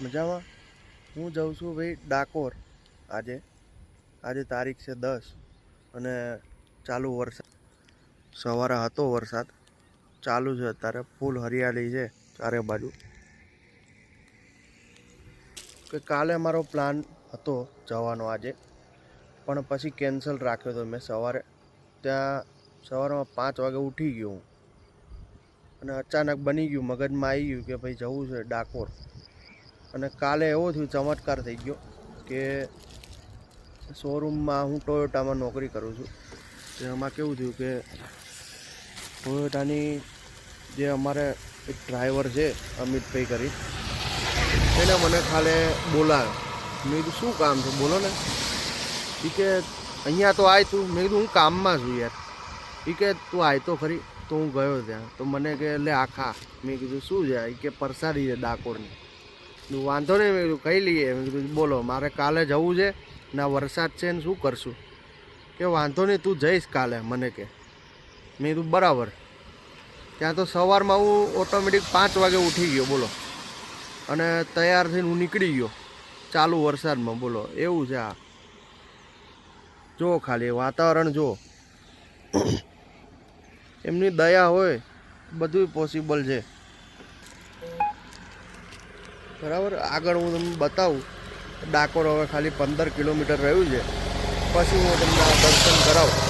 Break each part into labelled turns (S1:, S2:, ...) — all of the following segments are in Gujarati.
S1: મજામાં. હું જાઉં છું ભાઈ ડાકોર. આજે તારીખ છે 10 અને ચાલુ વરસાદ. સવારે હતો વરસાદ, ચાલુ છે અત્યારે. ફૂલ હરિયાળી છે ચારે બાજુ. કે કાલે મારો પ્લાન હતો જવાનો આજે, પણ પછી કેન્સલ રાખ્યો હતો મેં. સવારમાં 5 વાગે ઉઠી ગયો હું, અને અચાનક બની ગયું, મગજમાં આવી ગયું કે ભાઈ જવું છે ડાકોર. અને કાલે એવો થયું, ચમત્કાર થઈ ગયો કે શોરૂમમાં હું ટોયોટામાં નોકરી કરું છું. તો એમાં કેવું થયું કે ટોયોટાની જે અમારે એક ડ્રાઈવર છે અમિતભાઈ કરી, એને મને ખાલે બોલાવ્યો. મેં કીધું શું કામ છે બોલો ને. એ કે અહીંયા તો આય તું. મેં કીધું હું કામમાં છું યાર. એ કે તું આય તો ખરી. તો હું ગયો ત્યાં. તો મને કે લે આખા. મેં કીધું શું છે? એ કે પરસાદી છે ડાકોરની. વાંધો નહીં. મેં કીધું ખાઈ લઈએ. મેં કીધું બોલો, મારે કાલે જવું છે ને વરસાદ છે ને શું કરશું? કે વાંધો નહીં, તું જઈશ કાલે મને કે. મેં કીધું બરાબર. ત્યાં તો સવારમાં હું ઓટોમેટિક 5 વાગે ઉઠી ગયો બોલો, અને તૈયાર થઈને હું નીકળી ગયો ચાલુ વરસાદમાં બોલો. એવું છે આ. જો ખાલી વાતાવરણ જો. એમની દયા હોય બધું પોસિબલ છે. બરાબર. આગળ હું તમને બતાવું. ડાકોર હવે ખાલી 15 કિલોમીટર રહ્યું છે, પછી હું તમને દર્શન કરાવું.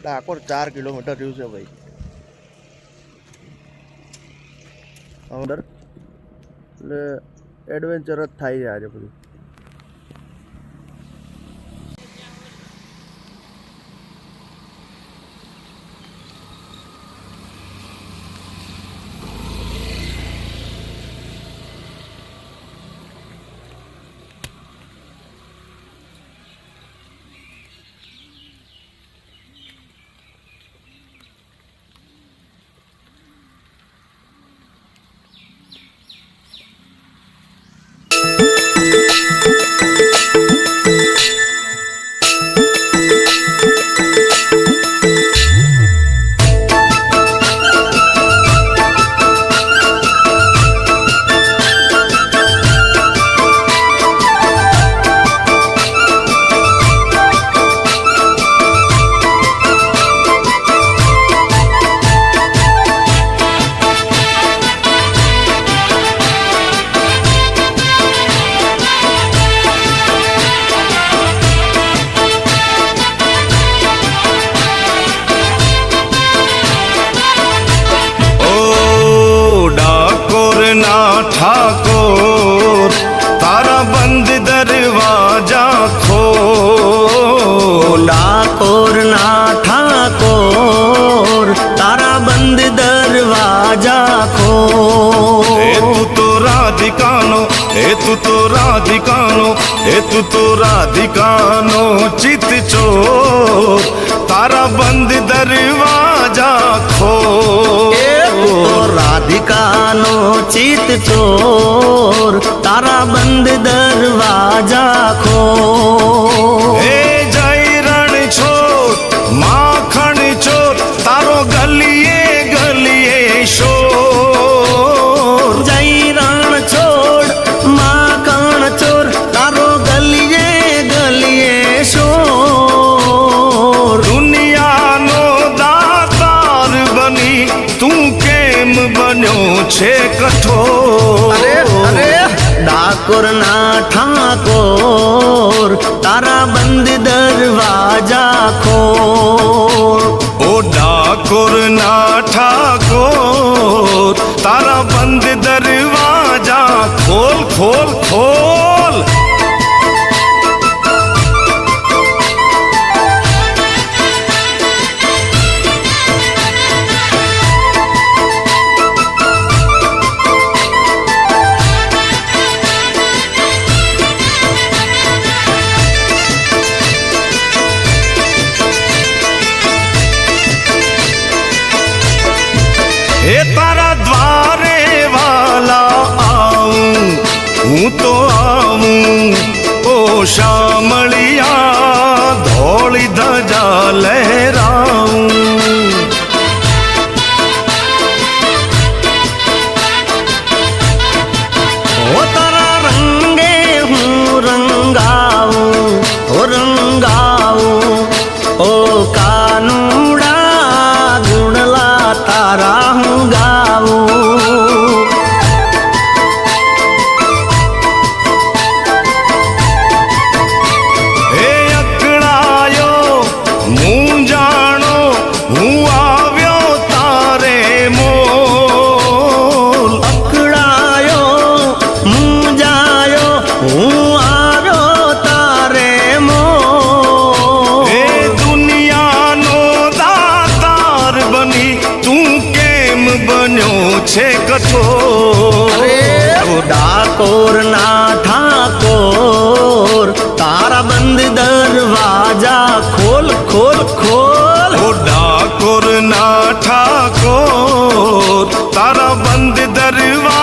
S1: ડાકોર 4 કિલોમીટર રહ્યું છે ભાઈ. અંદર એટલે એડવેન્ચર જ થાય છે આજે બધું.
S2: એ તું તો રાધિકાનો, એ તું તો રાધિકાનો, એ તું તો રાધિકાનો ચિત ચોર, તારા બંધ દરવાજા ખોલ.
S3: એ તું તો રાધિકાનો ચિત ચોર, તારા બંધ દરવાજા ખોલ.
S2: હે જય રણ છોડ, માખણ ચોર, તારો ગલીએ ગલીએ શોર.
S3: જય રણ છોડ, માખણ ચોર, તારો ગલીએ ગલીએ શોર.
S2: દુનિયાનો દાતાર બની તું કેમ બન્યો છે કઠોર.
S3: ડાકોર ના ઠાકોર, તારા બંધ દરવાજા ખોલ.
S2: ઓ ડાકોર ના ઠાકોર, તારા બંધ દરવાજા ખોલ ખોલ ખોલ. હે તારા દ્વારે વાલા આવું, હું તો આવું. ઓ શામળિયા ધોળી ધજા લહેરાવું.
S3: ઓ તારા રંગે હું રંગાવું, ઓ રંગાવું. ઓ કાનુડા ગુણલા તારા હું ગાવું.
S2: હે અકળાયો મૂંઝાણો, હું આવ્યો તારે મોલ.
S3: અકળાયો મૂંઝાયો, હું આવ્યો તારે મોલ.
S2: હે દુનિયાનો દાતાર બની તું કેમ બન્યો છે કઠોર.
S3: ડાકોર ના ઠાકોર, તારા બંધ દરવાજા ખોલ ખોલ ખોલ.
S2: ઓ ડાકોર ના ઠાકોર, તારા બંધ દરવાજા